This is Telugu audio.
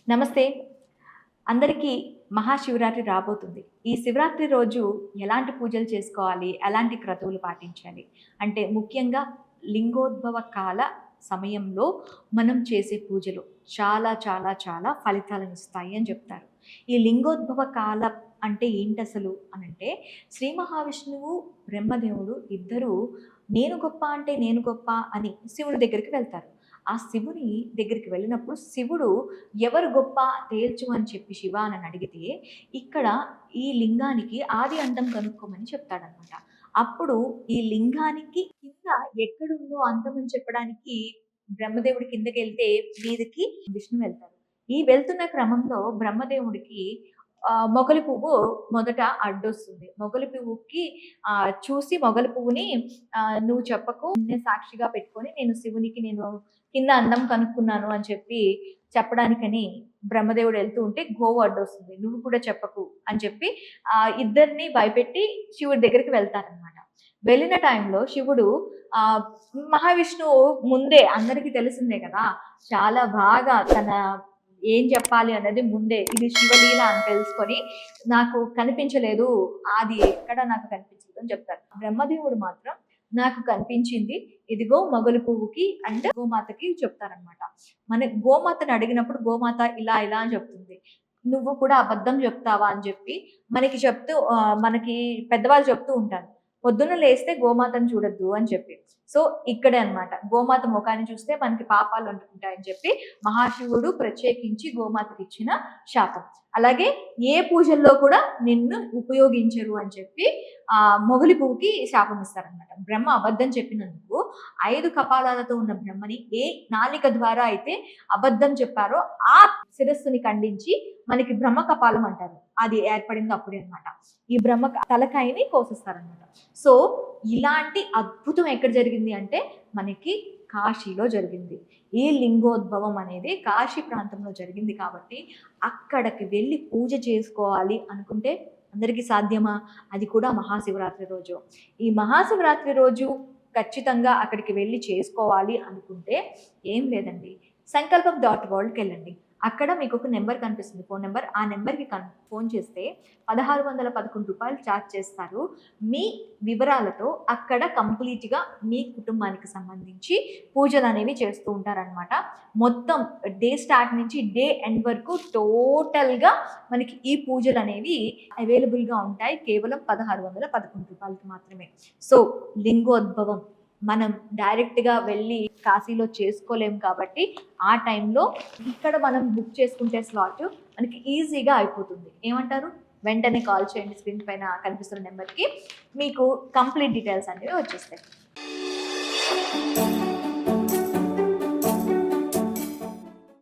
నమస్తే. అందరికీ మహాశివరాత్రి రాబోతుంది. ఈ శివరాత్రి రోజు ఎలాంటి పూజలు చేసుకోవాలి? ఎలాంటి క్రతువులు పాటించాలి? అంటే ముఖ్యంగా లింగోద్భవ కాల సమయంలో మనం చేసే పూజలు చాలా చాలా చాలా ఫలితాలనిస్తాయి అని చెప్తారు. ఈ లింగోద్భవ కాల అంటే ఏంటసలు అనంటే శ్రీ మహావిష్ణువు, బ్రహ్మదేవుడు ఇద్దరూ నేను గొప్ప అంటే నేను గొప్ప అని శివుడి దగ్గరికి వెళ్తారు. ఆ శివుని దగ్గరికి వెళ్ళినప్పుడు శివుడు ఎవరు గొప్ప తేల్చు అని చెప్పి శివ అని అడిగితే, ఇక్కడ ఈ లింగానికి ఆది అంతం కనుక్కోమని చెప్తాడనమాట. అప్పుడు ఈ లింగానికి కింద ఎక్కడుందో అంతం అని చెప్పడానికి బ్రహ్మదేవుడు కిందకెళ్తే మీదకి విష్ణు వెళ్తారు. ఈ వెళ్తున్న క్రమంలో బ్రహ్మదేవుడికి మొగలి పువ్వు మొదట అడ్డొస్తుంది. మొగలి పువ్వుకి చూసి మొగలి పువ్వుని "నువ్వు చెప్పకు. నిన్నే సాక్షిగా పెట్టుకొని నేను కింద అందం కనుక్కున్నాను" అని చెప్పి చెప్పడానికని బ్రహ్మదేవుడు వెళ్తూ ఉంటే గోవు అడ్డొస్తుంది. "నువ్వు కూడా చెప్పకు" అని చెప్పి ఇద్దరిని భయపెట్టి శివుడి దగ్గరికి వెళ్తారనమాట. వెళ్ళిన టైంలో శివుడు ఆహ్, మహావిష్ణువు ముందే అందరికీ తెలిసిందే కదా! చాలా బాగా ఏం చెప్పాలి అన్నది ముందే ఇది శివలీల అని తెలుసుకొని, నాకు కనిపించలేదు, అది ఎక్కడ నాకు కనిపించలేదు అని చెప్తారు. బ్రహ్మదేవుడు మాత్రం నాకు కనిపించింది, ఇదిగో మొగలి పువ్వుకి అండ్ గోమాతకి చెప్తారనమాట. మన గోమాతను అడిగినప్పుడు గోమాత ఇలా ఇలా అని చెప్తుంది. నువ్వు కూడా అబద్ధం చెప్తావా అని చెప్పి మనకి పెద్దవాళ్ళు చెప్తూ ఉంటారు. పొద్దున్న లేస్తే గోమాతను చూడొద్దు అని చెప్పి. సో ఇక్కడే అన్నమాట. గోమాత ముఖాన్ని చూస్తే మనకి పాపాలు అంటుకుంటాయని చెప్పి మహాశివుడు ప్రత్యేకించి గోమాతకి ఇచ్చిన శాపం. అలాగే ఏ పూజల్లో కూడా నిన్ను ఉపయోగించరు అని చెప్పి మొగలి పువ్వుకి శాపం ఇస్తారనమాట. బ్రహ్మ అబద్ధం చెప్పినందుకు 5 కపాలాలతో ఉన్న బ్రహ్మని ఏ నాలిక ద్వారా అయితే అబద్ధం చెప్పారో ఆ శిరస్సుని ఖండించి మనకి బ్రహ్మ కపాలం అంటారు. అది ఏర్పడింది అప్పుడే అనమాట. ఈ బ్రహ్మ తలకాయని కోసిస్తారనమాట. సో ఇలాంటి అద్భుతం ఎక్కడ జరిగింది అంటే మనకి కాశీలో జరిగింది. ఈ లింగోద్భవం అనేది కాశీ ప్రాంతంలో జరిగింది కాబట్టి అక్కడికి వెళ్ళి పూజ చేసుకోవాలి అనుకుంటే అందరికీ సాధ్యమా? అది కూడా మహాశివరాత్రి రోజు. ఈ మహాశివరాత్రి రోజు ఖచ్చితంగా అక్కడికి వెళ్ళి చేసుకోవాలి అనుకుంటే ఏం లేదండి. సంకల్పం.worldకి వెళ్ళండి. అక్కడ మీకు ఒక నెంబర్ కనిపిస్తుంది, ఫోన్ నెంబర్. ఆ నెంబర్కి ఫోన్ చేస్తే రూ. 1611 ఛార్జ్ చేస్తారు. మీ వివరాలతో అక్కడ కంప్లీట్గా మీ కుటుంబానికి సంబంధించి పూజలు అనేవి చేస్తూ ఉంటారనమాట. మొత్తం డే స్టార్ట్ నుంచి డే ఎండ్ వరకు టోటల్గా మనకి ఈ పూజలు అనేవి అవైలబుల్గా ఉంటాయి. కేవలం రూ. 1611 మాత్రమే. సో లింగోద్భవం మనం డైరెక్ట్గా వెళ్ళి కాశీలో చేసుకోలేం కాబట్టి ఆ టైంలో ఇక్కడ మనం బుక్ చేసుకుంటే స్లాట్ మనకి ఈజీగా అయిపోతుంది. ఏమంటారు? వెంటనే కాల్ చేయండి, స్క్రీన్ పైన కనిపిస్తున్న నెంబర్కి. మీకు కంప్లీట్ డీటెయిల్స్ అనేవి వచ్చేస్తాయి.